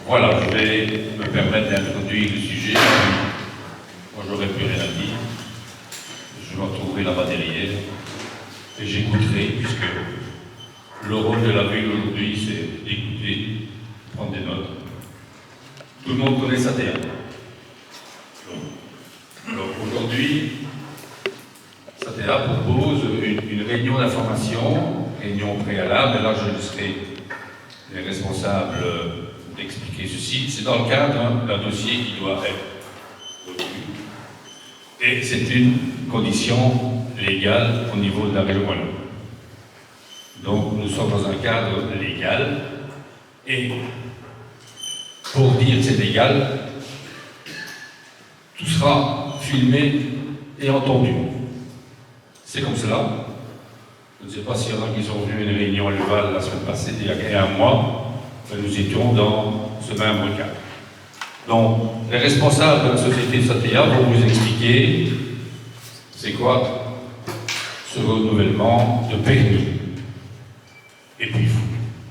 Voilà, je vais me permettre d'introduire le sujet. Moi, j'aurais plus rien à dire. Je me retrouverai là-bas derrière et j'écouterai, puisque le rôle de la ville aujourd'hui, c'est d'écouter, prendre des notes. Tout le monde connaît SATEA. Alors aujourd'hui, SATEA propose une réunion d'information, réunion préalable, et là je laisserai les responsables d'expliquer ceci. C'est dans le cadre d'un dossier qui doit être retenu. Et c'est une condition légale au niveau de la région Wallonne. Donc nous sommes dans un cadre légal, et pour dire que c'est légal, tout sera filmé et entendu. C'est comme cela. Je ne sais pas s'il y en a qui sont venus à une réunion à Leval la semaine passée, il y a un mois, nous étions dans ce même cadre. Donc, les responsables de la société SATEA vont vous expliquer c'est quoi ce renouvellement de permis. Et puis vous,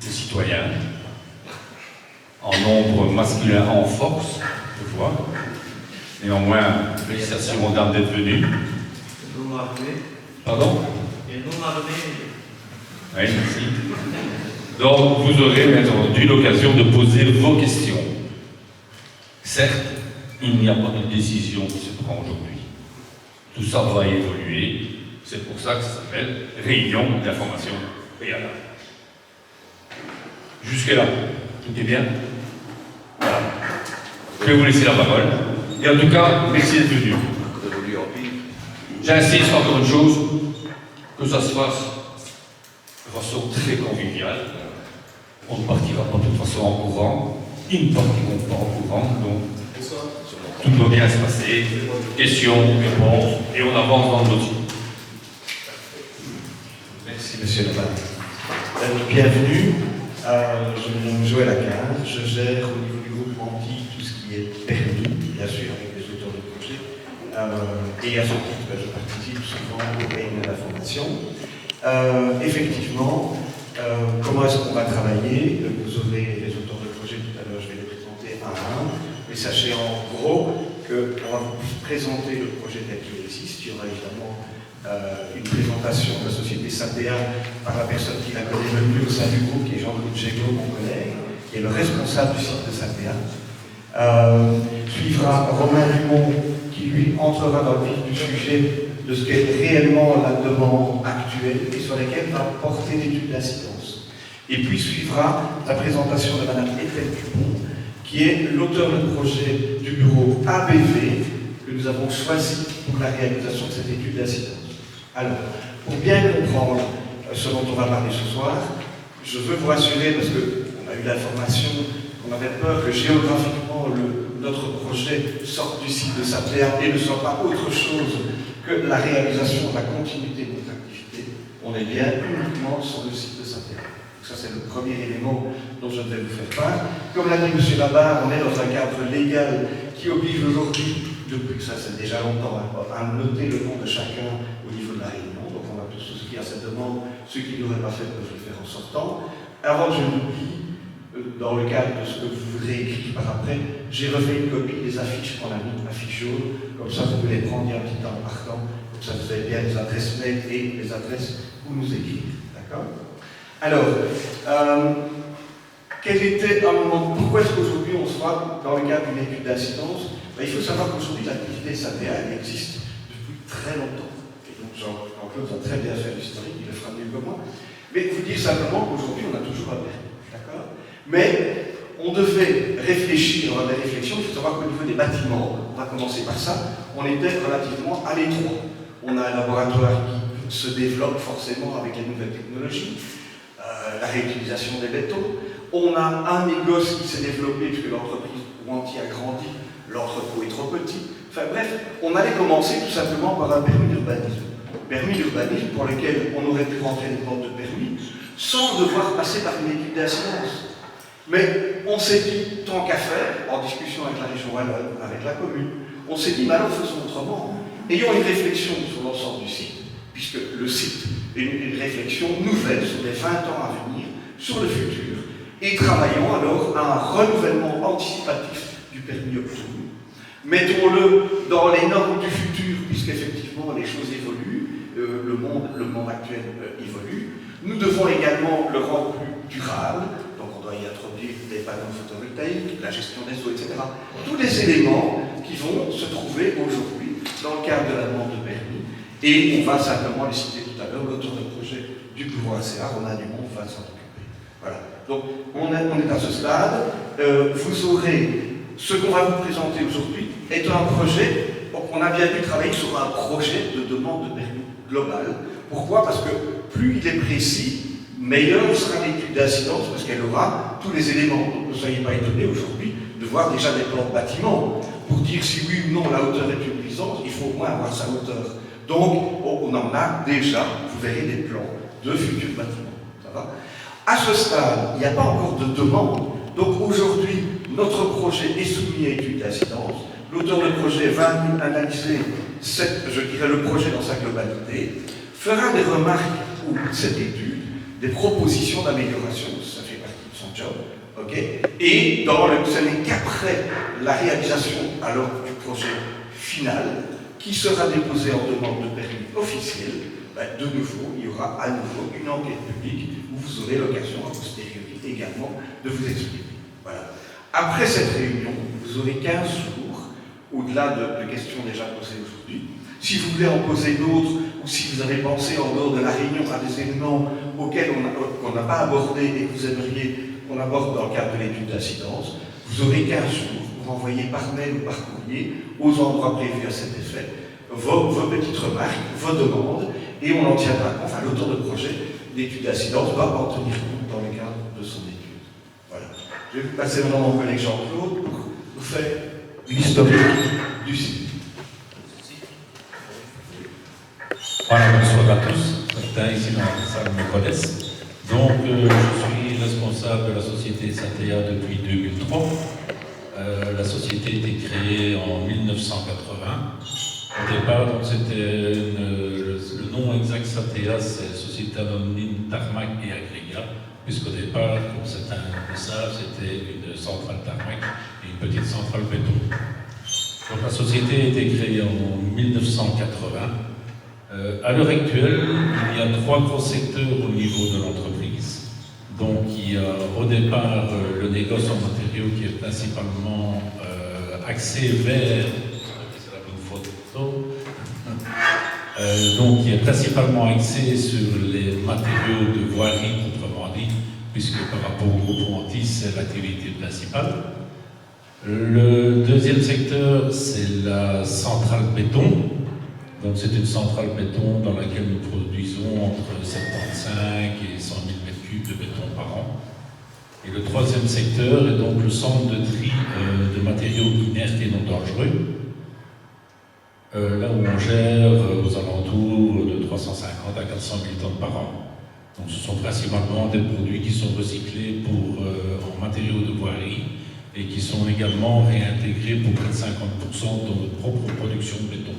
les citoyens, en nombre masculin en force, je vois. Néanmoins, félicitations aux dames d'être venues. Non armé. Pardon? Et non armé. Oui, merci. Donc, vous aurez bien entendu l'occasion de poser vos questions. Certes, il n'y a pas de décision qui se prend aujourd'hui. Tout ça va évoluer. C'est pour ça que ça s'appelle réunion d'information préalable. Jusque-là, tout est bien? Voilà. Je vais vous laisser la parole. Et en tout cas, merci d'être venu. J'insiste encore une chose, que ça se fasse de façon très conviviale. On ne partira pas de toute façon en courant. Ils ne partiront pas en courant. Donc, tout doit bien se passer. Questions, réponses, et on avance dans le dossier. Merci, monsieur le maire. Bienvenue. Je me nomme Joël Lacarre. Je gère au niveau du groupe Anti tout ce qui est permis, bien sûr, avec les auteurs de projet. Et à ce titre, je participe souvent aux réunions d'information. Effectivement, comment est-ce qu'on va travailler? Vous aurez les auteurs de projet tout à l'heure, je vais les présenter un à un. Mais sachez en gros qu'on va vous présenter le projet tel qu'il existe. Il y aura évidemment une présentation de la société SATEA par la personne qui la connaît le mieux au sein du groupe, qui est Jean-Claude Gégaud, mon collègue, qui est le responsable du site de SATEA. Suivra Romain Dumont, qui lui entrera dans le vif du sujet de ce qu'est réellement la demande actuelle et sur laquelle va porter l'étude d'incidence. Et puis suivra la présentation de Madame Ethel Dupont, qui est l'auteur de projet du bureau ABV que nous avons choisi pour la réalisation de cette étude d'incidence. Alors, pour bien comprendre ce dont on va parler ce soir, je veux vous rassurer, parce qu'on a eu l'information qu'on avait peur que géographiquement notre projet sorte du site de SATEA et ne soit pas autre chose que la réalisation de la continuité de notre activité. On est bien uniquement sur le site de SATEA. Donc ça, c'est le premier élément dont je vais vous faire part. Comme l'a dit M. Labarre, on est dans un cadre légal qui oblige aujourd'hui, depuis que ça c'est déjà longtemps, à noter le nom de chacun au niveau de la réunion. Donc on a tous souscrit à cette demande. Ceux qui ne l'auraient pas fait peuvent le faire en sortant. Avant que je n'oublie, dans le cadre de ce que vous voudrez écrire par après, j'ai refait une copie des affiches qu'on a mis, affiches jaunes, comme ça vous pouvez les prendre il y a un petit temps en partant, comme ça vous avez bien les adresses mail et les adresses où nous écrire. D'accord? Alors, quel était un moment, pourquoi est-ce qu'aujourd'hui on se voit dans le cadre d'une étude d'incidence? Il faut savoir qu'aujourd'hui l'activité SATEA elle existe depuis très longtemps. Et donc Jean-Claude va très bien faire l'historique, il le fera mieux que moi. Mais vous dire simplement qu'aujourd'hui on a toujours un permis. D'accord? Mais on devait réfléchir, on a des réflexions, il faut savoir qu'au niveau des bâtiments, on va commencer par ça, on était relativement à l'étroit. On a un laboratoire qui se développe forcément avec les nouvelles technologies, la réutilisation des métaux. On a un négoce qui s'est développé puisque l'entreprise Wanty a grandi, l'entrepôt est trop petit. Enfin bref, on allait commencer tout simplement par un permis d'urbanisme. Permis d'urbanisme pour lequel on aurait pu rentrer une demande de permis sans devoir passer par une étude d'incidence. Mais on s'est dit, tant qu'à faire, en discussion avec la région Wallonne, avec la commune, on s'est dit, alors faisons autrement. Ayons une réflexion sur l'ensemble du site, puisque le site est une réflexion nouvelle sur les 20 ans à venir, sur le futur, et travaillons alors à un renouvellement anticipatif du permis obtenu. Mettons-le dans les normes du futur, puisqu'effectivement les choses évoluent, le monde actuel évolue. Nous devons également le rendre plus durable, donc on doit y introduire des panneaux photovoltaïques, la gestion des eaux, etc. Tous les éléments qui vont se trouver aujourd'hui dans le cadre de la demande de permis, et on va simplement les citer tout à l'heure, l'auteur de projet du bureau ACA, Romain Dumont, va s'en occuper. Voilà. Donc on est à ce stade. Vous aurez ce qu'on va vous présenter aujourd'hui est un projet. On a bien pu travailler sur un projet de demande de permis global. Pourquoi? Parce que plus il est précis, meilleure sera l'étude d'incidence, parce qu'elle aura tous les éléments. Donc ne soyez pas étonnés aujourd'hui de voir déjà des plans de bâtiments. Pour dire si oui ou non la hauteur est une nuisance, il faut au moins avoir sa hauteur. Donc on en a déjà, vous verrez des plans de futurs bâtiments. Ça va? À ce stade, il n'y a pas encore de demande. Donc aujourd'hui, notre projet est soumis à étude d'incidence. L'auteur du projet va analyser le projet dans sa globalité, fera des remarques ou cette étude, des propositions d'amélioration, ça fait partie de son job, okay. Et ce n'est qu'après la réalisation alors du projet final, qui sera déposé en demande de permis officiel, de nouveau, il y aura à nouveau une enquête publique où vous aurez l'occasion a posteriori également de vous exprimer. Voilà. Après cette réunion, vous aurez 15 jours, au-delà de questions déjà posées aujourd'hui. Si vous voulez en poser d'autres, ou si vous avez pensé en dehors de la réunion à des éléments auxquels on n'a pas abordé et que vous aimeriez qu'on aborde dans le cadre de l'étude d'incidence, vous aurez 15 jours pour envoyer par mail ou par courrier aux endroits prévus à cet effet vos petites remarques, vos demandes, et on en tiendra compte. Enfin, l'auteur de projet d'étude d'incidence va en tenir compte dans le cadre de son étude. Voilà. Je vais passer maintenant à mon collègue Jean-Claude pour vous faire l'historique du site. Voilà, bonsoir à tous. Certains ici dans la salle me connaissent. Donc, je suis responsable de la société Satea depuis 2003. La société a été créée en 1980. Au départ, donc, le nom exact Satea, c'est Société Anonyme Tarmac et Agrégat, puisqu'au départ, comme certains le savent, c'était une centrale Tarmac et une petite centrale béton. Donc, la société a été créée en 1980. À l'heure actuelle, il y a 3 gros secteurs au niveau de l'entreprise. Donc, il y a au départ le négoce en matériaux qui est principalement axé vers. C'est la bonne photo. Donc, qui est principalement axé sur les matériaux de voirie, proprement dit, puisque par rapport au groupe Montis, c'est l'activité principale. Le deuxième secteur, c'est la centrale béton. Donc c'est une centrale béton dans laquelle nous produisons entre 75 et 100 000 m3 de béton par an. Et le troisième secteur est donc le centre de tri de matériaux inertes et non dangereux, là où on gère aux alentours de 350 à 400 000 tonnes par an. Donc ce sont principalement des produits qui sont recyclés en matériaux de voirie et qui sont également réintégrés pour près de 50% dans notre propre production de béton.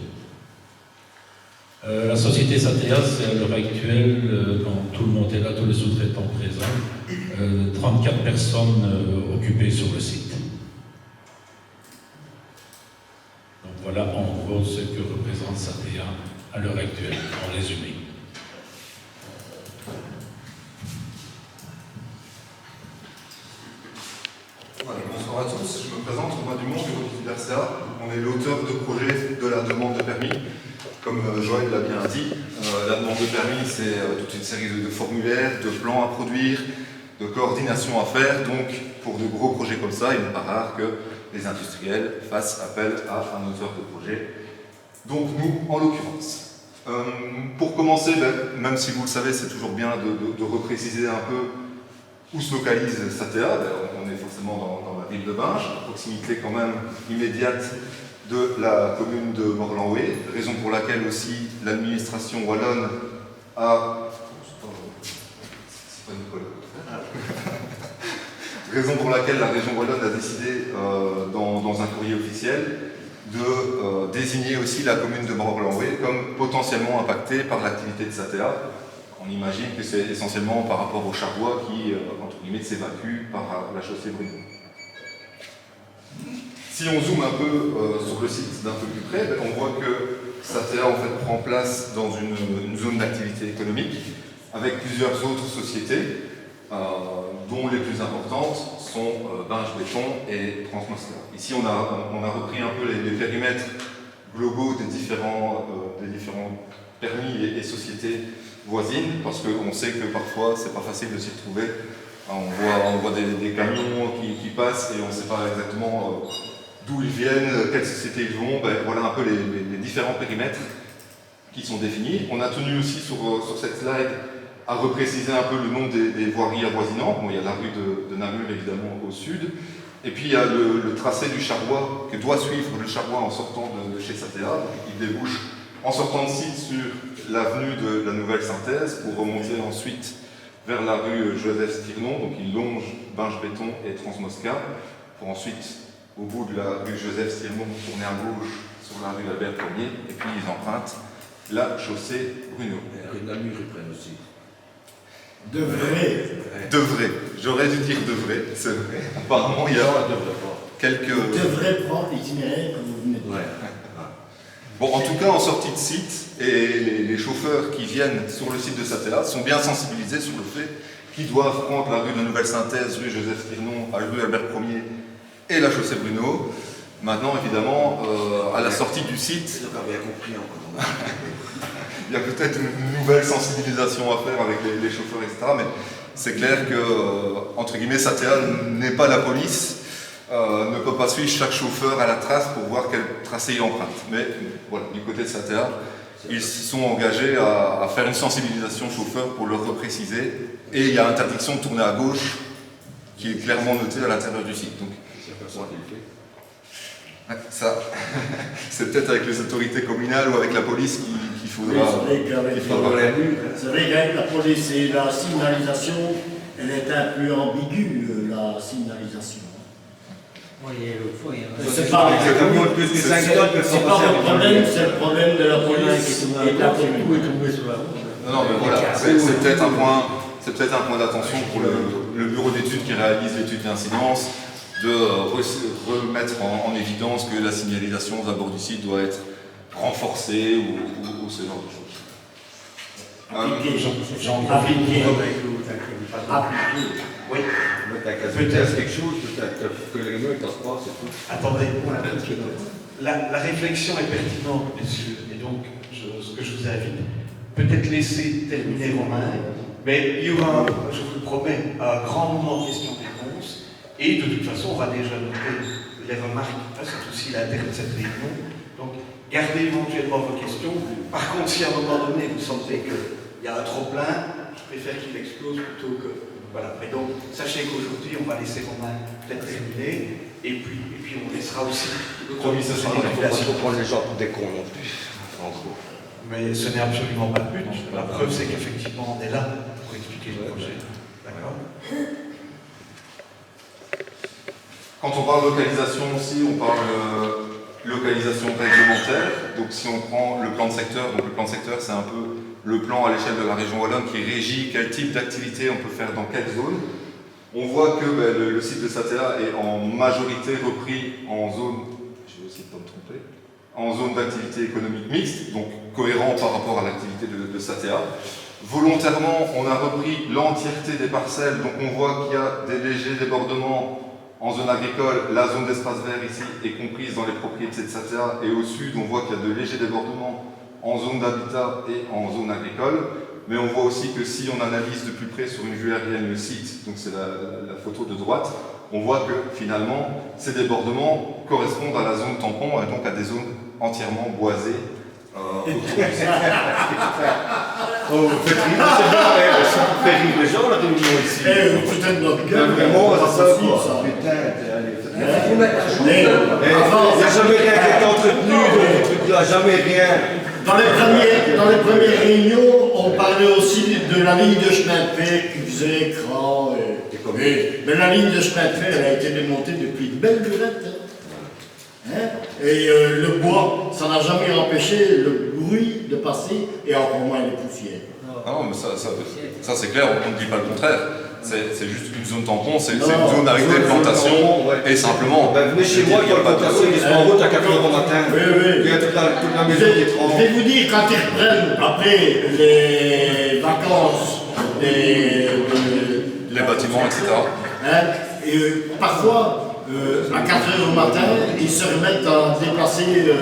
La société Satea, c'est à l'heure actuelle, quand tout le monde est là, tous les sous-traitants présents, 34 personnes occupées sur le site. Donc voilà en gros ce que représente Satea à l'heure actuelle, en résumé. Voilà, bonsoir à tous, je me présente, Romain Dumont, bureau d'études RCA. On est l'auteur de projet de la demande de permis. Comme Joël l'a bien dit, la demande de permis, c'est toute une série de formulaires, de plans à produire, de coordination à faire. Donc, pour de gros projets comme ça, il n'est pas rare que les industriels fassent appel à un auteur de projet. Donc, nous, en l'occurrence. Pour commencer, même si vous le savez, c'est toujours bien de repréciser un peu où se localise Satea. On est forcément dans la ville de Binche, à proximité quand même immédiate de la commune de Morlanway, raison pour laquelle aussi l'administration wallonne a... C'est pas Nicolas. Raison pour laquelle la région wallonne a décidé, dans un courrier officiel, de désigner aussi la commune de Morlanway comme potentiellement impactée par l'activité de Satea, on imagine que c'est essentiellement par rapport au Charrois qui, entre guillemets, s'évacue par la chaussée Bruno. Si on zoome un peu sur le site d'un peu plus près, on voit que Satea en fait prend place dans une zone d'activité économique avec plusieurs autres sociétés, dont les plus importantes sont Binge Béton et Transmosca. Ici, on a repris un peu les périmètres globaux des différents permis et sociétés voisines, parce qu'on sait que parfois, c'est pas facile de s'y retrouver. On voit des camions qui passent et on ne sait pas exactement d'où ils viennent, quelles sociétés ils vont. Voilà un peu les différents périmètres qui sont définis. On a tenu aussi sur cette slide à repréciser un peu le nom des voiries avoisinantes. Bon, il y a la rue de Namur évidemment au sud, et puis il y a le tracé du Charrois que doit suivre le Charrois en sortant de chez Satea. Il débouche en sortant de site sur l'avenue de la Nouvelle Synthèse pour remonter ensuite vers la rue Joseph Stirnon. Donc il longe Binge Béton et Transmosca pour ensuite, au bout de la rue Joseph Stirnon, tourner à gauche sur la rue Albert Ier, et puis ils empruntent la chaussée Bruno. Et Namur, ils prennent aussi. De vrai. De vrai. J'aurais dû dire de vrai, c'est vrai. Apparemment, il y a quelques... Devrait prendre l'itinéraire que vous venez de dire. Bon, en tout cas, en sortie de site, et les chauffeurs qui viennent sur le site de Satea sont bien sensibilisés sur le fait qu'ils doivent prendre la rue de la Nouvelle Synthèse, rue Joseph Stirnon, rue Albert Ier et la chaussée Bruno. Maintenant, évidemment, à la sortie du site... Ils n'ont pas bien compris encore. Il y a peut-être une nouvelle sensibilisation à faire avec les chauffeurs, etc. Mais c'est clair que, entre guillemets, Satea n'est pas la police, ne peut pas suivre chaque chauffeur à la trace pour voir quel tracé il emprunte. Mais voilà, du côté de Satea, ils se sont engagés à faire une sensibilisation chauffeur pour leur repréciser. Et il y a interdiction de tourner à gauche qui est clairement notée à l'intérieur du site. Donc, ouais, ça, c'est peut-être avec les autorités communales ou avec la police qu'il faudra... C'est vrai qu'avec la police et la signalisation, elle est un peu ambiguë, la signalisation. C'est pas le problème, c'est le problème de la police et de la commune. Non, mais voilà, c'est peut-être un point d'attention pour le bureau d'études qui réalise l'étude d'incidence, de remettre en évidence que la signalisation aux abords du site doit être renforcée ou ce genre de choses. Appliqué. Oui. Peut-être quelque chose, peut-être que les réunions ne pas, c'est tout. Attendez, la réflexion est pertinente, messieurs, et donc ce que je vous invite, peut-être laisser terminer Romain, mais il y aura, je vous le promets, un grand moment de questions-réponses, et de toute façon, on va déjà noter les remarques, c'est aussi l'intérêt de cette réunion, donc gardez éventuellement vos questions. Par contre, si à un moment donné, vous sentez qu'il y a un trop-plein, je préfère qu'il explose plutôt que... Voilà, mais donc, sachez qu'aujourd'hui, on va laisser Romain peut-être terminer, et puis on laissera aussi le Promis, ce sera pas population. pour prendre les gens pour des cons non plus, en gros. Mais ce n'est absolument pas le but. La preuve, c'est qu'effectivement, on est là pour expliquer le projet. D'accord ? Quand on parle localisation aussi, on parle localisation réglementaire. Donc si on prend le plan de secteur, donc le plan de secteur, c'est un peu le plan à l'échelle de la région wallonne qui régit quel type d'activité on peut faire dans quelle zone. On voit que le site de Satea est en majorité repris en zone, je vais essayer de ne pas me tromper, en zone d'activité économique mixte, donc cohérent par rapport à l'activité de Satea. Volontairement, on a repris l'entièreté des parcelles, donc on voit qu'il y a des légers débordements en zone agricole. La zone d'espace vert ici est comprise dans les propriétés de Satea, et au sud, on voit qu'il y a de légers débordements en zone d'habitat et en zone agricole, mais on voit aussi que si on analyse de plus près sur une vue aérienne le site, donc c'est la photo de droite, on voit que finalement ces débordements correspondent à la zone tampon et donc à des zones entièrement boisées autour du site. Oh, vous faites rire, c'est bien, si vous faites rire les gens, la réunion ici. Peut-être notre gueule. Vraiment, c'est ça, possible, quoi. ça. Putain, allez. Mais Il n'y a jamais rien qui est entretenu, de trucs là, jamais rien. dans les premières réunions, on parlait aussi de la ligne de chemin de fer qui faisait écran. Mais la ligne de chemin de fer, elle a été démontée depuis de belles lunettes. Et le bois, ça n'a jamais empêché le bruit de passer et encore moins les poussières. Non, mais ça c'est clair, on ne dit pas le contraire. C'est juste une zone tampon, c'est une zone avec des plantations, et simplement. Venez chez moi, il y a pas de plantation, ils sont en route à 4 h au matin. Il y a toute la maison qui est tremble. Je vais vous dire, quand ils reprennent après les vacances, Les bâtiments, etc. Parfois, à 4 h au matin, ils se remettent à déplacer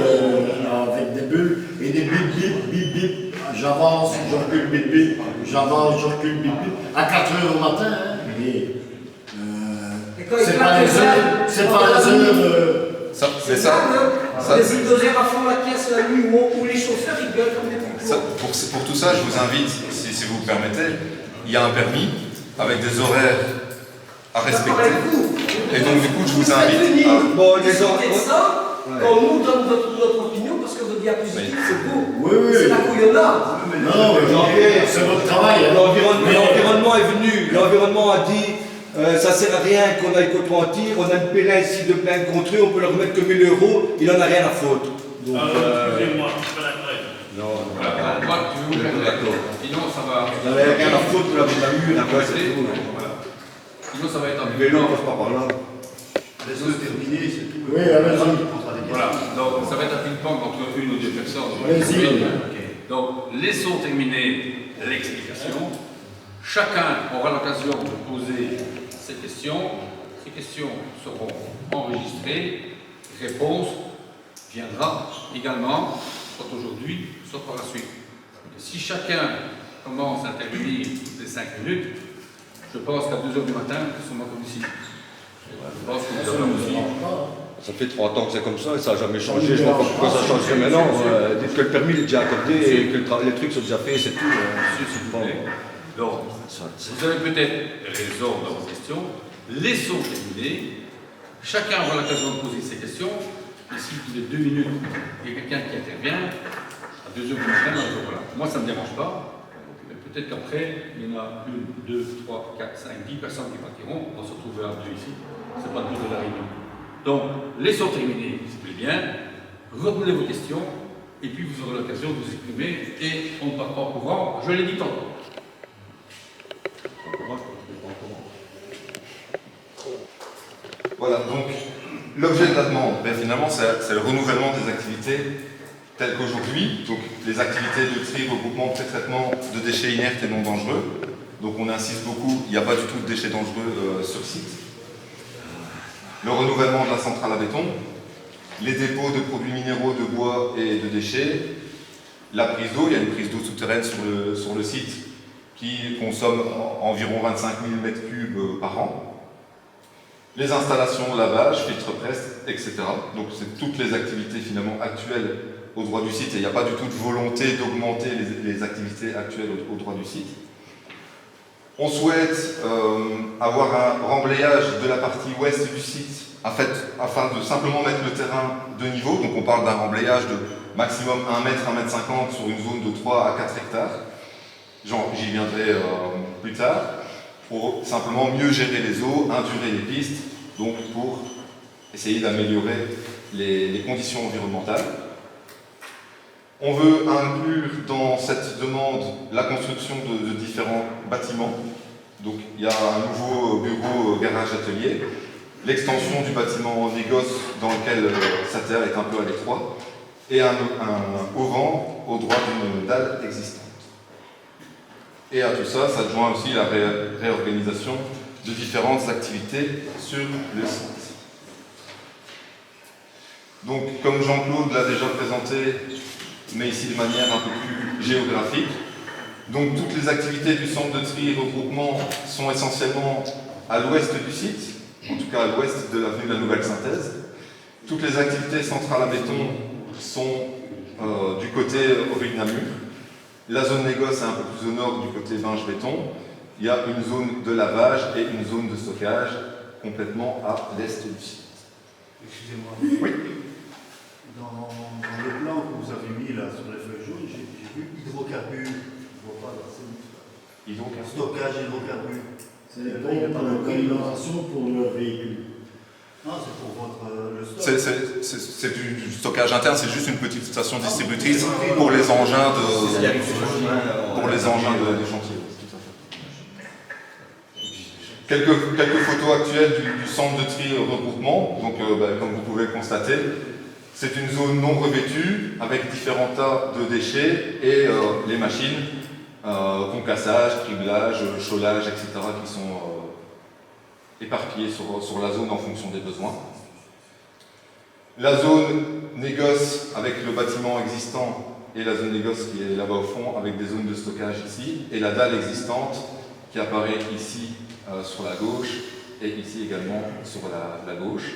avec des bulles et des bip bip bip bip. J'avance, je recule, bip bip. J'avance, je recule, bip bip. À 4 h au matin, c'est pas les heures. C'est pas les heures. C'est ça. Les bulldozers à fond la caisse la nuit où les chauffeurs ils gueulent comme des pompiers. Pour tout ça, je vous invite, si vous le permettez, il y a un permis avec des horaires à respecter. Et donc du coup, je vous invite à... Bon, les ça, quand nous donne notre opinion, parce que votre diapositive, c'est beau. Oui. C'est la couillonnade. Non, mais c'est votre travail. L'environnement est venu, l'environnement a dit ça sert à rien qu'on aille contrementir, on a une pélin ici de plein de contre eux, on peut leur mettre que 1 000 €, il en a rien à foutre. Donc, excusez-moi, je suis pas d'accord. Voilà, moi, tu veux vous d'accord. Sinon, ça va. il en a rien à foutre de la mur, après c'est tout. Voilà. Sinon, ça va être un Le vélo, on passe pas par là. Les zones terminées, c'est tout. Oui, allez-y. Voilà, donc ça va être un ping-pong entre une ou deux personnes. Vas-y. Donc, laissons terminer l'explication. Chacun aura l'occasion de poser ses questions. Ces questions seront enregistrées. Réponse viendra également, soit aujourd'hui, soit par la suite. Et si chacun commence à intervenir toutes les 5 minutes, je pense qu'à 2 h du matin, nous sommes encore ici. Je pense que vous avez aussi. Ça fait 3 ans que c'est comme ça et ça n'a jamais changé. Je ne vois pas pourquoi ça changerait maintenant. Dites que le permis est déjà accordé et que les trucs sont déjà faits, c'est tout. Monsieur, s'il vous plaît. Donc, vous avez peut-être raison dans vos questions. Laissons terminer. Chacun aura l'occasion de poser ses questions. Et si tous les 2 minutes, il y a quelqu'un qui intervient, à 2 h du matin, voilà. Moi, ça ne me dérange pas. Mais peut-être qu'après, il y en a 1, 2, 3, 4, 5, 10 personnes qui partiront. On va se retrouver à 2 ici. Ce n'est pas le but de la réunion. Donc, laissons terminer, s'il vous plaît bien. Retenez vos questions. Et puis, vous aurez l'occasion de vous exprimer. Et on ne part pas au courant. Je l'ai dit tantôt. Voilà, donc l'objet de la demande, ben, finalement, c'est le renouvellement des activités telles qu'aujourd'hui. Donc les activités de tri, regroupement, pré-traitement de déchets inertes et non dangereux. Donc on insiste beaucoup, il n'y a pas du tout de déchets dangereux sur site. Le renouvellement de la centrale à béton, les dépôts de produits minéraux, de bois et de déchets, la prise d'eau, il y a une prise d'eau souterraine sur le site qui consomme environ 25 000 m3 par an. Les installations, lavage, filtre-presse, etc. Donc c'est toutes les activités finalement actuelles au droit du site et il n'y a pas du tout de volonté d'augmenter les activités actuelles au droit du site. On souhaite avoir un remblayage de la partie ouest du site afin de simplement mettre le terrain de niveau. Donc on parle d'un remblayage de maximum 1 mètre, 1 mètre 50 sur une zone de 3 à 4 hectares. J'y viendrai plus tard. Pour simplement mieux gérer les eaux, indurer les pistes, donc pour essayer d'améliorer les conditions environnementales. On veut inclure dans cette demande la construction de différents bâtiments. Donc il y a un nouveau bureau garage-atelier, l'extension du bâtiment négoce dans lequel sa terre est un peu à l'étroit, et un auvent au droit d'une dalle existante. Et à tout ça, ça joint aussi la réorganisation de différentes activités sur le site. Donc, comme Jean-Claude l'a déjà présenté, mais ici de manière un peu plus géographique, donc toutes les activités du centre de tri et regroupement sont essentiellement à l'ouest du site, en tout cas à l'ouest de l'avenue de la Nouvelle Synthèse. Toutes les activités centrales à béton sont du côté rue de Namur. La zone négoce est un peu plus au nord du côté Binge-Béton. Il y a une zone de lavage et une zone de stockage complètement à l'est du site. Excusez-moi. Oui. Dans le plan que vous avez mis là sur les feuilles jaunes, j'ai vu hydrocarbures. Je vois pas là, c'est stockage hydrocarbures. C'est pour l'alimentation pour le véhicule. Non, c'est pour le stock. C'est du stockage interne, c'est juste une petite station distributrice pour les engins de pour les engins des chantiers. Tout à fait. Quelques photos actuelles du centre de tri regroupement. Donc, comme vous pouvez le constater, c'est une zone non revêtue avec différents tas de déchets et les machines, concassage, criblage, chaulage, etc. qui sont éparpillées sur la zone en fonction des besoins. La zone négoce avec le bâtiment existant et la zone négoce qui est là-bas au fond avec des zones de stockage ici et la dalle existante qui apparaît ici sur la gauche et ici également sur la gauche.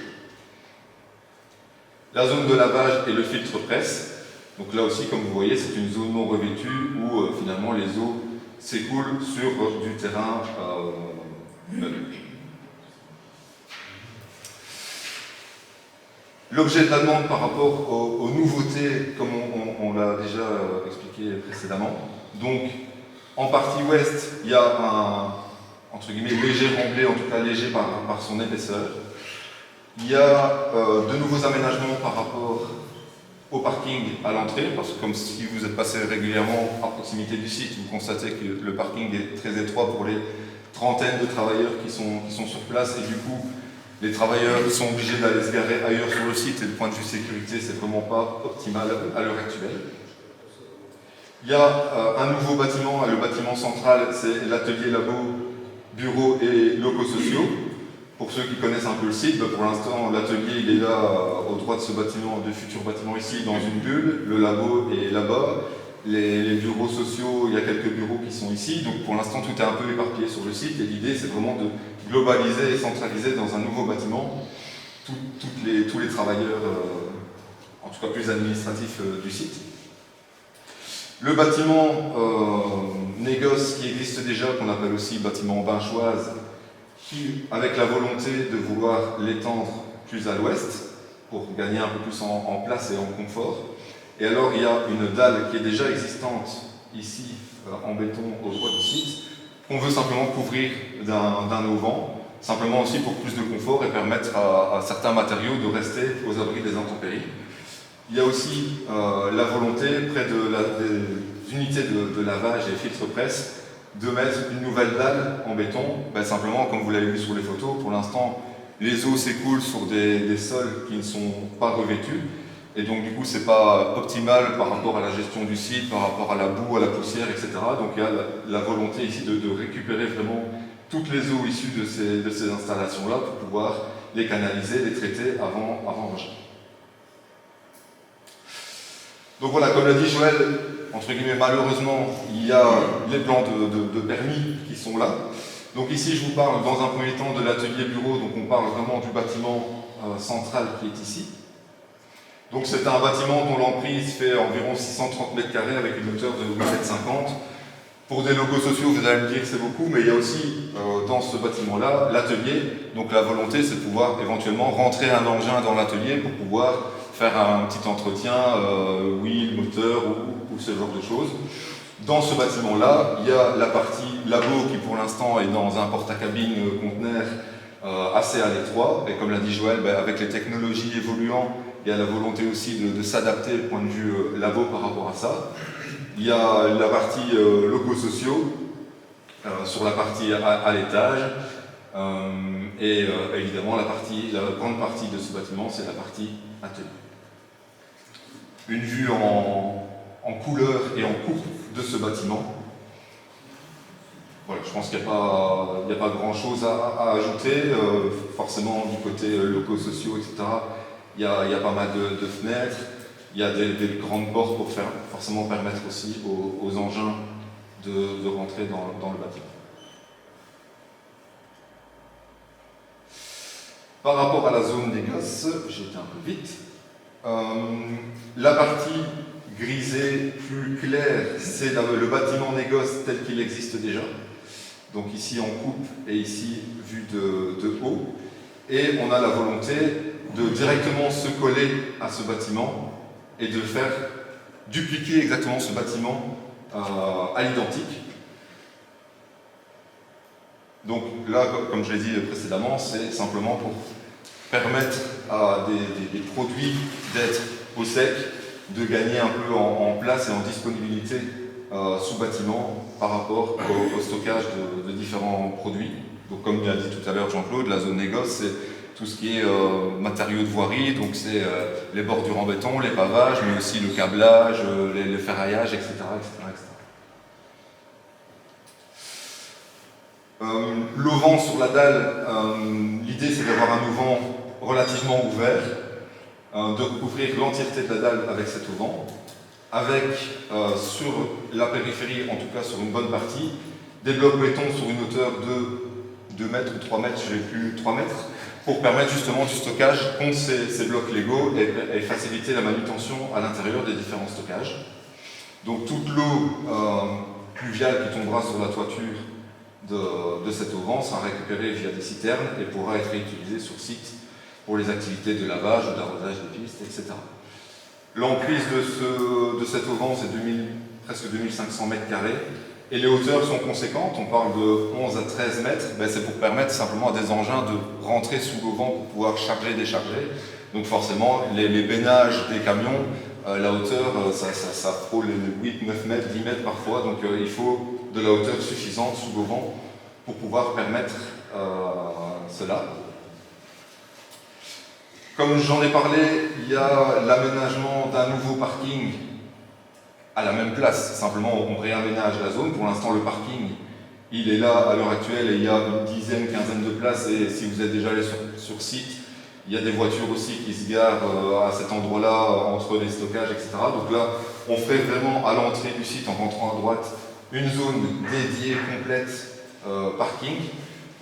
La zone de lavage et le filtre presse. Donc là aussi, comme vous voyez, c'est une zone non revêtue où finalement les eaux s'écoulent sur du terrain meublé. L'objet de la demande par rapport aux nouveautés, comme on l'a déjà expliqué précédemment. Donc, en partie ouest, il y a un, entre guillemets, léger remblai, en tout cas léger par son épaisseur. Il y a de nouveaux aménagements par rapport au parking à l'entrée, parce que comme si vous êtes passé régulièrement à proximité du site, vous constatez que le parking est très étroit pour les trentaines de travailleurs qui sont sur place, et du coup, les travailleurs sont obligés d'aller se garer ailleurs sur le site, et du point de vue sécurité, c'est vraiment pas optimal à l'heure actuelle. Il y a un nouveau bâtiment, le bâtiment central, c'est l'atelier labo, bureaux et locaux sociaux. Pour ceux qui connaissent un peu le site, pour l'instant, l'atelier il est là, au droit de ce bâtiment, du futur bâtiment ici, dans une bulle. Le labo est là-bas. Les bureaux sociaux, il y a quelques bureaux qui sont ici. Donc pour l'instant, tout est un peu éparpillé sur le site. Et l'idée, c'est vraiment de globaliser et centraliser dans un nouveau bâtiment tous les travailleurs, en tout cas plus administratifs du site. Le bâtiment négoce qui existe déjà, qu'on appelle aussi bâtiment Binchoise, qui, avec la volonté de vouloir l'étendre plus à l'ouest, pour gagner un peu plus en place et en confort. Et alors, il y a une dalle qui est déjà existante ici, en béton, au droit du site, qu'on veut simplement couvrir d'un auvent, simplement aussi pour plus de confort et permettre à certains matériaux de rester aux abris des intempéries. Il y a aussi la volonté, près des unités de lavage et filtre presse, de mettre une nouvelle dalle en béton. Simplement, comme vous l'avez vu sur les photos, pour l'instant, les eaux s'écoulent sur des sols qui ne sont pas revêtus. Et donc, du coup, c'est pas optimal par rapport à la gestion du site, par rapport à la boue, à la poussière, etc. Donc, il y a la volonté ici de récupérer vraiment toutes les eaux issues de ces installations-là pour pouvoir les canaliser, les traiter avant rejet. Donc voilà, comme l'a dit Joël, entre guillemets, malheureusement, il y a les plans de permis qui sont là. Donc ici, je vous parle dans un premier temps de l'atelier bureau, donc on parle vraiment du bâtiment central qui est ici. Donc c'est un bâtiment dont l'emprise fait environ 630 mètres carrés avec une hauteur de 8,50 m. Pour des locaux sociaux, vous allez me dire que c'est beaucoup, mais il y a aussi dans ce bâtiment-là l'atelier. Donc la volonté, c'est de pouvoir éventuellement rentrer un engin dans l'atelier pour pouvoir faire un petit entretien, wheel, moteur ou ce genre de choses. Dans ce bâtiment-là, il y a la partie labo qui pour l'instant est dans un porte-à-cabine conteneur assez à l'étroit. Et comme l'a dit Joël, avec les technologies évoluant, il y a la volonté aussi de s'adapter au point de vue labo par rapport à ça. Il y a la partie locaux sociaux sur la partie à l'étage. Et évidemment, la grande partie de ce bâtiment, c'est la partie atelier. Une vue en couleur et en coupe de ce bâtiment. Voilà, je pense qu'il n'y a pas grand-chose à ajouter. Forcément, du côté locaux sociaux, etc., il y a pas mal de fenêtres. Il y a des grandes portes pour forcément permettre aussi aux engins de rentrer dans le bâtiment. Par rapport à la zone négoce, j'ai été un peu vite. La partie grisée plus claire, c'est le bâtiment négoce tel qu'il existe déjà. Donc ici en coupe et ici vu de haut. Et on a la volonté de directement se coller à ce bâtiment et de faire dupliquer exactement ce bâtiment à l'identique. Donc là, comme je l'ai dit précédemment, c'est simplement pour permettre à des produits d'être au sec, de gagner un peu en place et en disponibilité sous bâtiment par rapport au stockage de différents produits. Donc comme l'a dit tout à l'heure Jean-Claude, la zone négoce, c'est tout ce qui est matériaux de voirie, donc c'est les bordures en béton, les pavages, mais aussi le câblage, le ferraillage, etc. L'auvent sur la dalle, l'idée c'est d'avoir un auvent relativement ouvert, de recouvrir l'entièreté de la dalle avec cet auvent, avec sur la périphérie, en tout cas sur une bonne partie, des blocs béton sur une hauteur de 2 mètres ou 3 mètres, je n'ai plus 3 mètres, pour permettre justement du stockage contre ces blocs légaux et faciliter la manutention à l'intérieur des différents stockages. Donc toute l'eau pluviale qui tombera sur la toiture de cet auvent sera récupérée via des citernes et pourra être réutilisée sur site pour les activités de lavage ou d'arrosage des pistes, etc. L'emprise de cet auvent, c'est presque 2500 mètres carrés. Et les hauteurs sont conséquentes, on parle de 11 à 13 mètres, c'est pour permettre simplement à des engins de rentrer sous l'auvent pour pouvoir charger et décharger. Donc forcément, les bénages des camions, la hauteur, ça frôle les 8, 9 mètres, 10 mètres parfois, donc il faut de la hauteur suffisante sous l'auvent pour pouvoir permettre cela. Comme j'en ai parlé, il y a l'aménagement d'un nouveau parking à la même place, simplement on réaménage la zone. Pour l'instant, le parking, il est là à l'heure actuelle et il y a une dizaine, quinzaine de places. Et si vous êtes déjà allé sur site, il y a des voitures aussi qui se garent à cet endroit-là, entre les stockages, etc. Donc là, on fait vraiment à l'entrée du site, en rentrant à droite, une zone dédiée, complète, parking,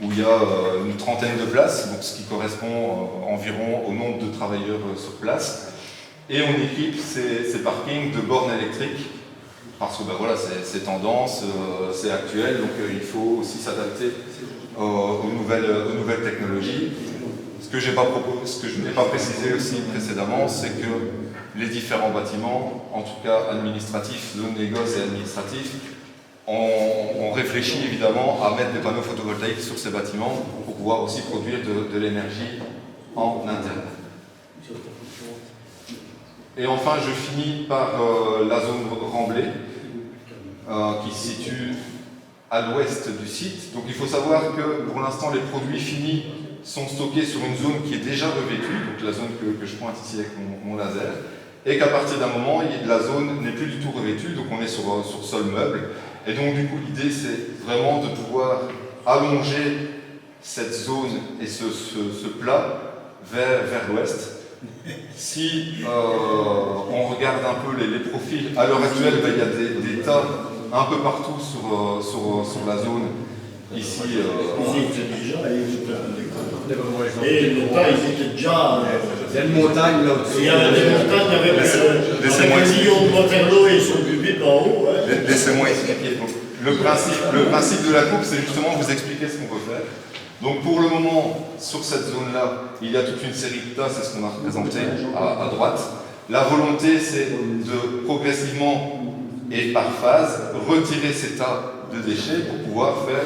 où il y a une trentaine de places, donc ce qui correspond environ au nombre de travailleurs sur place. Et on équipe ces parkings de bornes électriques, parce que voilà, c'est tendance, c'est actuel, donc il faut aussi s'adapter aux nouvelles technologies. Ce que je n'ai pas précisé aussi précédemment, c'est que les différents bâtiments, en tout cas administratifs, zone négoce et administratifs, on réfléchit évidemment à mettre des panneaux photovoltaïques sur ces bâtiments pour pouvoir aussi produire de l'énergie en interne. Et enfin, je finis par la zone remblée, qui se situe à l'ouest du site. Donc il faut savoir que pour l'instant, les produits finis sont stockés sur une zone qui est déjà revêtue, donc la zone que je pointe ici avec mon laser, et qu'à partir d'un moment, la zone n'est plus du tout revêtue, donc on est sur sol meuble. Et donc du coup, l'idée, c'est vraiment de pouvoir allonger cette zone et ce plat vers l'ouest. Si on regarde un peu les profils, à l'heure actuelle, il y a des tas un peu partout sur la zone. Ici, ils étaient déjà, et le tas, ils étaient déjà. Il y a une montagne là-dessus. Il y avait des montagnes avec un million de Waterloo et son bubé en haut. Laissez-moi expliquer. Le principe de la coupe, c'est justement vous expliquer ce qu'on peut faire. Donc pour le moment, sur cette zone-là, il y a toute une série de tas, c'est ce qu'on a représenté à droite. La volonté, c'est de progressivement et par phase retirer ces tas de déchets pour pouvoir faire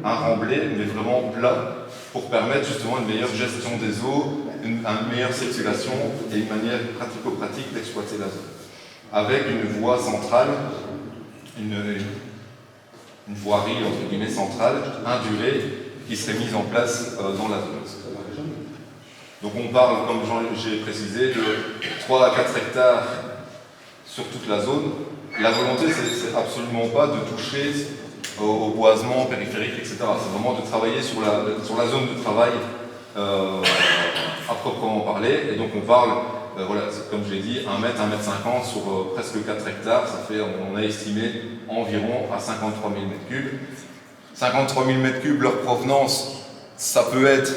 un remblai, mais vraiment plat, pour permettre justement une meilleure gestion des eaux, une meilleure circulation et une manière pratico-pratique d'exploiter la zone. Avec une voie centrale, une voirie entre guillemets centrale, indurée, qui serait mise en place dans la zone. Donc on parle, comme j'ai précisé, de 3 à 4 hectares sur toute la zone. La volonté, c'est absolument pas de toucher au boisement périphérique, etc. C'est vraiment de travailler sur la zone de travail à proprement parler. Et donc on parle, voilà, comme je l'ai dit, 1 mètre, 1 mètre 50 sur presque 4 hectares. Ça fait, on a estimé environ à 53 000 mètres cubes. 53 000 mètres cubes, leur provenance, ça peut être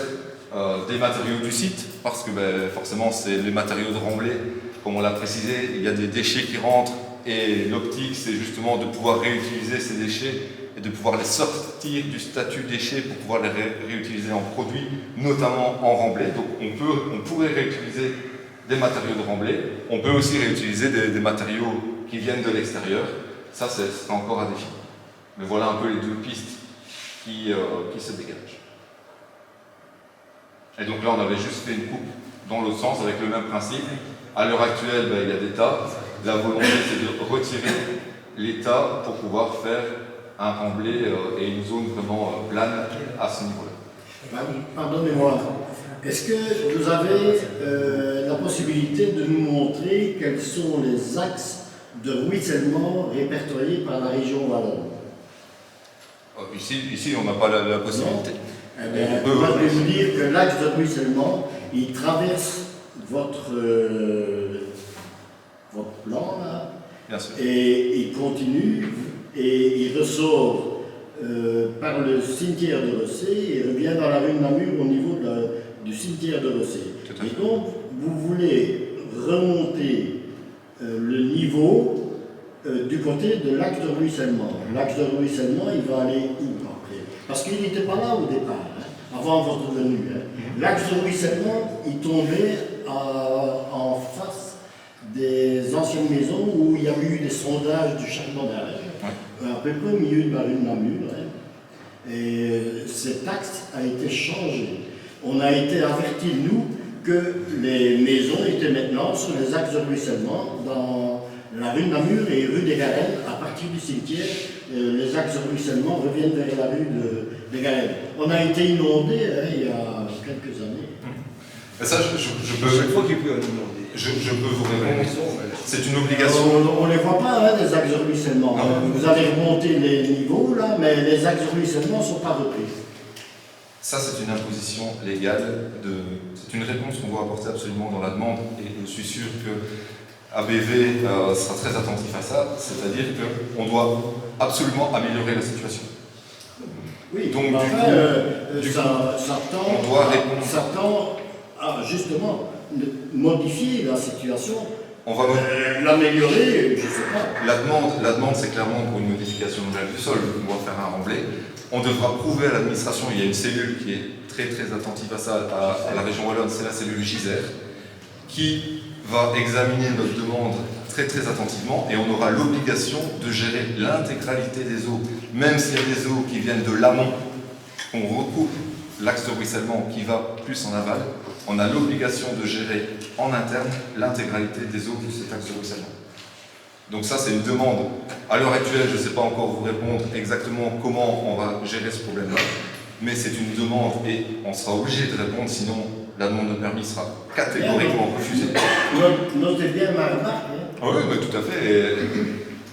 des matériaux du site, parce que forcément c'est les matériaux de remblai, comme on l'a précisé, il y a des déchets qui rentrent, et l'optique c'est justement de pouvoir réutiliser ces déchets et de pouvoir les sortir du statut déchets pour pouvoir les réutiliser en produits, notamment en remblai. Donc on pourrait réutiliser des matériaux de remblai, on peut aussi réutiliser des matériaux qui viennent de l'extérieur, ça c'est encore à définir. Mais voilà un peu les deux pistes qui se dégagent. Et donc là, on avait juste fait une coupe dans l'autre sens avec le même principe. À l'heure actuelle, il y a des tas. La volonté, c'est de retirer l'État pour pouvoir faire un remblai et une zone vraiment plane à ce niveau-là. Pardonnez-moi, est-ce que vous avez la possibilité de nous montrer quels sont les axes de ruissellement répertoriés par la région wallonne? Ici, on n'a pas la possibilité. Eh bien, moi, je vais vous dire que l'axe de ruissellement, il traverse votre plan, là, Bien sûr. et il continue, et il ressort par le cimetière de Rossé, et revient dans la rue de Namur au niveau du cimetière de Rossé. Tout à fait. Et donc, vous voulez remonter le niveau du côté de l'axe de ruissellement. L'axe de ruissellement, il va aller où après? Parce qu'il n'était pas là au départ, hein, avant votre venue. Hein. L'axe de ruissellement, il tombait en face des anciennes maisons où il y avait eu des sondages du charbonnage, à peu près au milieu de la rue de Namur. Hein. Et cet axe a été changé. On a été avertis, nous, que les maisons étaient maintenant sur les axes de ruissellement dans la rue de Namur et rue des Garennes. À partir du cimetière, les axes de ruissellement reviennent vers la rue des Garennes. On a été inondés il y a quelques années. Et ça, je peux vous répondre. C'est une obligation. On ne les voit pas, hein, les axes de ruissellement. Vous allez remonter les niveaux, là, mais les axes de ruissellement ne sont pas repris. Ça, c'est une imposition légale. C'est une réponse qu'on doit apporter absolument dans la demande. Et je suis sûr que ABV sera très attentif à ça. C'est-à-dire qu'on doit absolument améliorer la situation. Oui, donc ça tend à justement modifier la situation. On va l'améliorer, je ne sais pas. La demande, c'est clairement pour une modification nouvelle du sol. On doit faire un remblai. On devra prouver à l'administration, il y a une cellule qui est très très attentive à ça, à la région wallonne, c'est la cellule GISER, qui va examiner notre demande très très attentivement et on aura l'obligation de gérer l'intégralité des eaux, même s'il y a des eaux qui viennent de l'amont, on recoupe l'axe de ruissellement qui va plus en aval, on a l'obligation de gérer en interne l'intégralité des eaux de cet axe de ruissellement. Donc ça, c'est une demande. À l'heure actuelle, je ne sais pas encore vous répondre exactement comment on va gérer ce problème-là, mais c'est une demande et on sera obligé de répondre, sinon la demande de permis sera catégoriquement refusée. Notez bien ma remarque. Oui, mais tout à fait. Et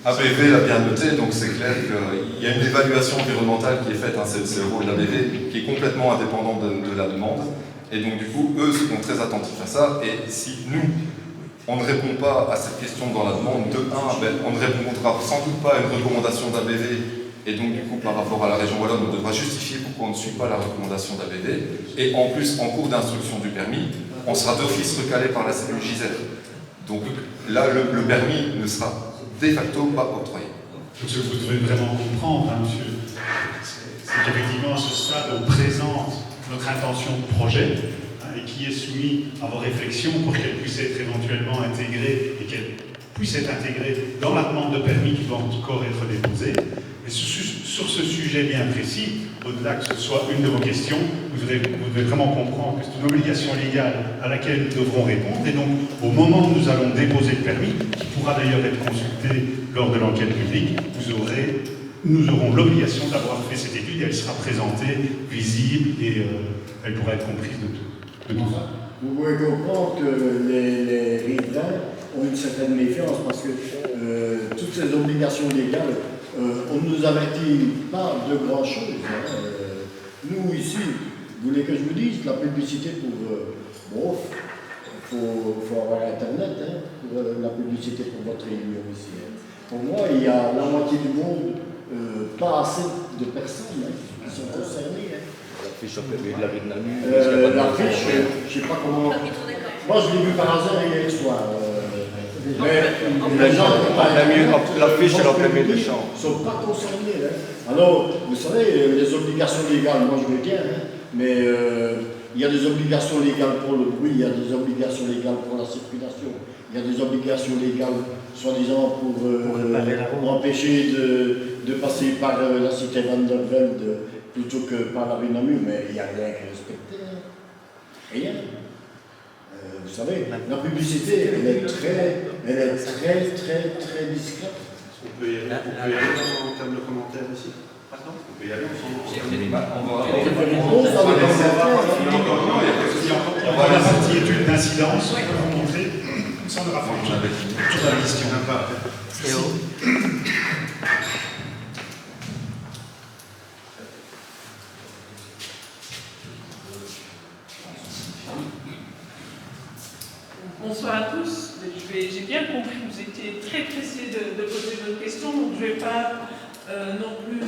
ABV l'a bien noté, donc c'est clair qu'il y a une évaluation environnementale qui est faite, hein, c'est le rôle de l'ABV, qui est complètement indépendant de la demande. Et donc du coup, eux seront très attentifs à ça. Et si nous, on ne répond pas à cette question dans la demande, on ne répondra sans doute pas à une recommandation d'ABV, et donc du coup par rapport à la région wallonne, on devra justifier pourquoi on ne suit pas la recommandation d'ABV, et en plus, en cours d'instruction du permis, on sera d'office recalé par la cellule GISER. Donc là, le permis ne sera de facto pas octroyé. Donc ce que vous devez vraiment comprendre, hein, monsieur, c'est qu'effectivement à ce stade, on présente notre intention de projet, et qui est soumis à vos réflexions pour qu'elle puisse être éventuellement intégrée et qu'elle puisse être intégrée dans la demande de permis qui va encore être déposée. Et sur ce sujet bien précis, au-delà que ce soit une de vos questions, vous devez vraiment comprendre que c'est une obligation légale à laquelle nous devrons répondre. Et donc, au moment où nous allons déposer le permis, qui pourra d'ailleurs être consulté lors de l'enquête publique, nous aurons l'obligation d'avoir fait cette étude et elle sera présentée, visible et elle pourra être comprise de tout. Vous pouvez comprendre que les riverains ont une certaine méfiance parce que toutes ces obligations légales, on ne nous avertit pas de grand-chose. Hein. Nous, ici, vous voulez que je vous dise, la publicité pour... faut avoir Internet hein, pour la publicité pour votre réunion ici. Hein. Pour moi, il y a la moitié du monde, pas assez de personnes hein, qui sont concernées. Hein. L'affiche de la rue de Namur. L'affiche, je ne sais pas comment... Moi, je l'ai vu par hasard hier soir. Mais les gens... L'affiche est en plein milieu de champ. Ils ne sont pas concernés. Hein. Alors, vous savez, les obligations légales, moi je veux bien, hein, mais il y a des obligations légales pour le bruit, il y a des obligations légales pour la circulation, il y a des obligations légales, soi-disant, pour empêcher de passer par la cité Van der Velde plutôt que par la rue Namur, mais il n'y a rien qui est respecté. Hein. Rien. Vous savez, la publicité, elle est très discrète. On peut y aller en termes de commentaires aussi. Pardon? On peut y aller ensemble. On va On va la partie étude d'incidence pour vous montrer. Ça, on aura fait toute la question. Bonsoir à tous. J'ai bien compris que vous étiez très pressés de poser votre question, donc je ne vais pas non plus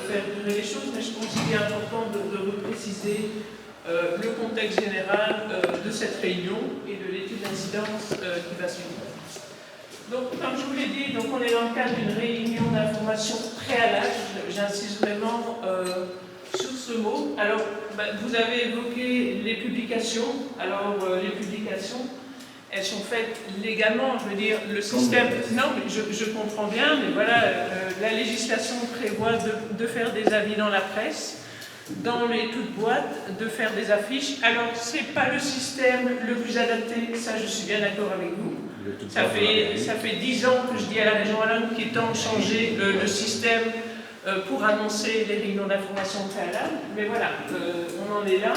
faire durer les choses, mais je pense qu'il est important de repréciser le contexte général de cette réunion et de l'étude d'incidence qui va suivre. Donc, comme je vous l'ai dit, donc on est dans le cadre d'une réunion d'information préalable. J'insiste vraiment sur ce mot. Alors, vous avez évoqué les publications. Alors, les publications, elles sont faites légalement, je veux dire, le système... Non, mais je comprends bien, mais voilà, la législation prévoit de faire des avis dans la presse, dans les toutes boîtes, de faire des affiches. Alors, ce n'est pas le système le plus adapté, ça je suis bien d'accord avec vous. Ça fait 10 ans que je dis à la région Wallonne qu'il est temps de changer le système pour annoncer les réunions d'information préalable. Mais voilà, on en est là.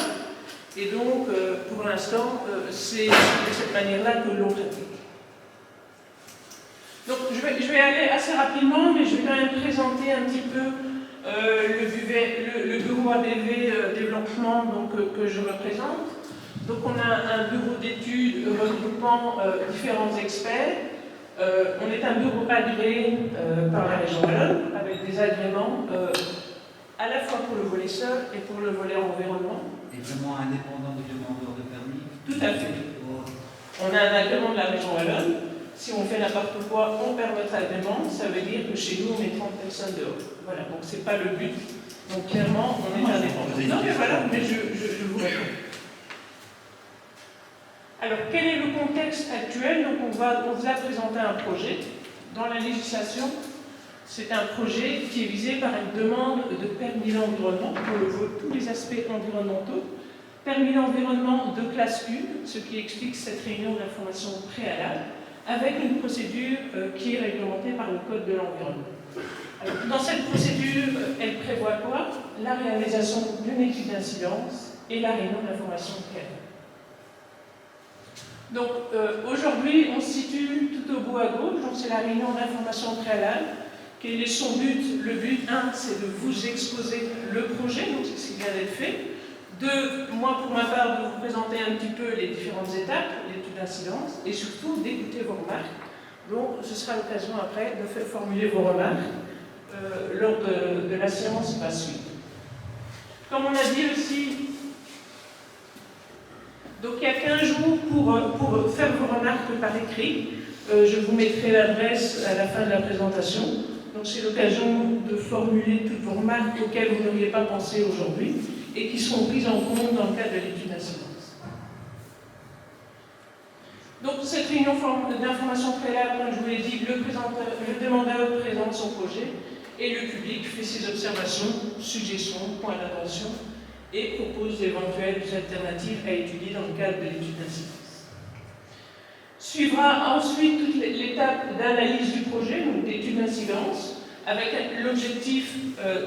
Et donc, pour l'instant, c'est de cette manière-là que l'on pratique. Donc, je vais aller assez rapidement, mais je vais quand même présenter un petit peu le bureau ABV développement donc, que je représente. Donc, on a un bureau d'études regroupant différents experts. On est un bureau agréé par la région Wallonne, avec des agréments à la fois pour le volet sol et pour le volet environnement. Et vraiment indépendant du demandeur de permis? Tout à fait. On a un agrément de la région Wallonne. Si on fait n'importe quoi, on perd notre agrément. Ça veut dire que chez nous, on met 30 personnes dehors. Voilà, donc ce n'est pas le but. Donc clairement, on est indépendant. Non, mais voilà, mais je vous réponds. Alors, quel est le contexte actuel? Donc, on vous a présenté un projet. Dans la législation, c'est un projet qui est visé par une demande de permis d'environnement pour tous les aspects environnementaux. Permis d'environnement de classe 1, ce qui explique cette réunion d'information préalable, avec une procédure qui est réglementée par le Code de l'environnement. Dans cette procédure, elle prévoit quoi? La réalisation d'une étude d'incidence et la réunion d'information préalable. Donc, aujourd'hui, on se situe tout au bout à gauche, donc c'est la réunion d'information préalable. Quel est son but? Le but, 1, c'est de vous exposer le projet, donc c'est ce qui vient d'être fait. 2, moi, pour ma part, de vous présenter un petit peu les différentes étapes, l'étude d'incidence, et surtout d'écouter vos remarques. Donc, ce sera l'occasion après de faire formuler vos remarques lors de la séance qui va suivre. Comme on a dit aussi, donc il y a 15 jours pour faire vos remarques par écrit. Je vous mettrai l'adresse à la fin de la présentation. Donc c'est l'occasion de formuler toutes vos remarques auxquelles vous n'auriez pas pensé aujourd'hui et qui seront prises en compte dans le cadre de l'étude d'incidence. Donc cette réunion d'information préalable, comme je vous l'ai dit, le demandeur présente son projet et le public fait ses observations, suggestions, points d'attention et propose d'éventuelles alternatives à étudier dans le cadre de l'étude d'incidence. Suivra ensuite toute l'étape d'analyse du projet, donc d'étude d'incidence, avec l'objectif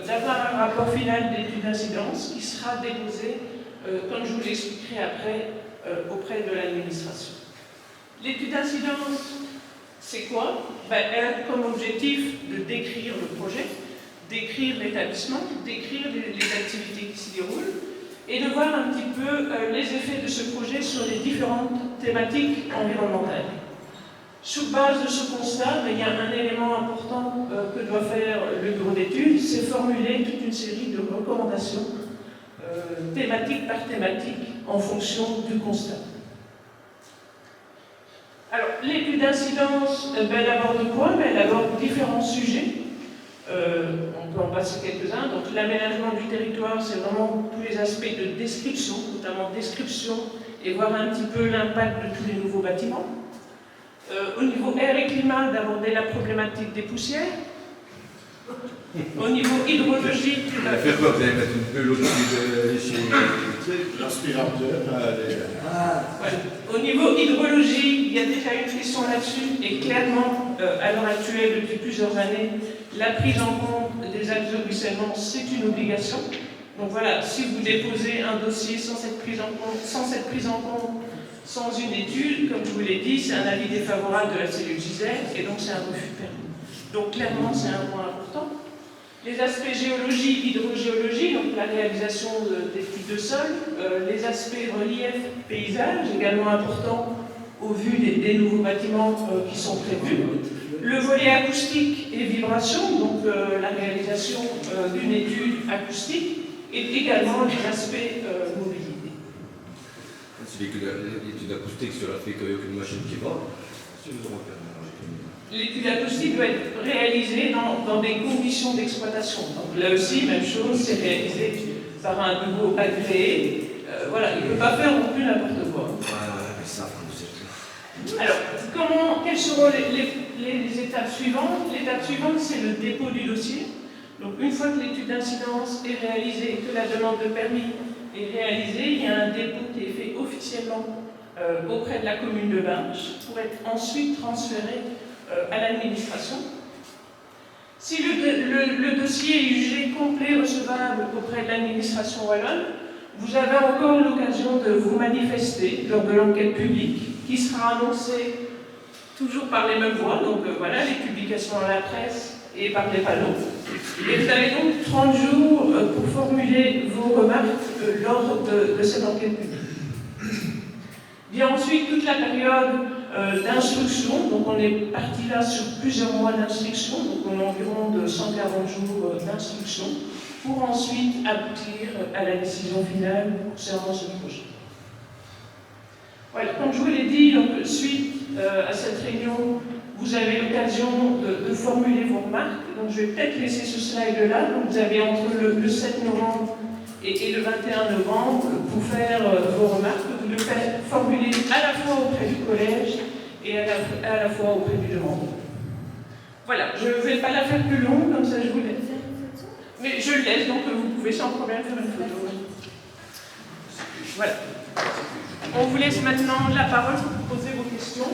d'avoir un rapport final d'étude d'incidence qui sera déposé, comme je vous l'expliquerai après, auprès de l'administration. L'étude d'incidence, c'est quoi? Elle a comme objectif de décrire le projet, décrire l'établissement, décrire les activités qui s'y déroulent et de voir un petit peu les effets de ce projet sur les différentes thématiques environnementales. Sur base de ce constat, il y a un élément important que doit faire le bureau d'études, c'est formuler toute une série de recommandations thématique par thématique en fonction du constat. Alors, l'étude d'incidence, elle aborde quoi? Elle aborde différents sujets. On peut en passer quelques-uns. Donc, l'aménagement du territoire, c'est vraiment tous les aspects de description, notamment description, et voir un petit peu l'impact de tous les nouveaux bâtiments. Au niveau air et climat, d'aborder la problématique des poussières. Au niveau hydrologique... Faire quoi? Vous allez mettre une pelote ici? L'aspirateur, Voilà. Au niveau hydrologie, il y a déjà une question là-dessus, et clairement, à l'heure actuelle, depuis plusieurs années, la prise en compte des axes de ruissellement, c'est une obligation. Donc voilà, si vous déposez un dossier sans cette prise en compte, sans une étude, comme je vous l'ai dit, c'est un avis défavorable de la cellule Gisèle, et donc c'est un refus de permis. Donc clairement, c'est un point important. Les aspects géologie, hydrogéologie, donc la réalisation d'études de sol, les aspects relief, paysage, également importants au vu des nouveaux bâtiments qui sont prévus. Le volet acoustique et vibration, donc la réalisation d'une étude acoustique, et également les aspects mobilité. C'est l'étude acoustique, cela fait qu'il n'y a aucune machine qui va. L'étude acoustique doit être réalisée dans des conditions d'exploitation. Donc là aussi, même chose, c'est réalisé par un bureau agréé. Voilà, il ne peut pas faire non plus n'importe quoi. Alors, quelles seront les étapes suivantes? L'étape suivante, c'est le dépôt du dossier. Donc une fois que l'étude d'incidence est réalisée, que la demande de permis est réalisée, il y a un dépôt qui est fait officiellement auprès de la commune de Binche pour être ensuite transféré à l'administration. Si le dossier est jugé complet, recevable auprès de l'administration wallonne, vous avez encore l'occasion de vous manifester lors de l'enquête publique qui sera annoncée toujours par les mêmes voies, donc voilà, les publications à la presse et par les panneaux. Et vous avez donc 30 jours pour formuler vos remarques lors de cette enquête publique. Vient ensuite toute la période d'instruction, donc on est parti là sur plusieurs mois d'instruction, donc on a environ de 140 jours d'instruction, pour ensuite aboutir à la décision finale concernant ce projet. Voilà, comme je vous l'ai dit, donc, suite à cette réunion, vous avez l'occasion de formuler vos remarques. Donc je vais peut-être laisser ce slide-là. Donc vous avez entre le 7 novembre et le 21 novembre pour faire vos remarques. Vous le faites formuler à la fois auprès du collège et à la fois auprès du demandeur. Voilà, je ne vais pas la faire plus longue, comme ça je vous laisse. Mais je le laisse, donc vous pouvez sans problème faire une photo. Voilà. On vous laisse maintenant la parole pour poser vos questions.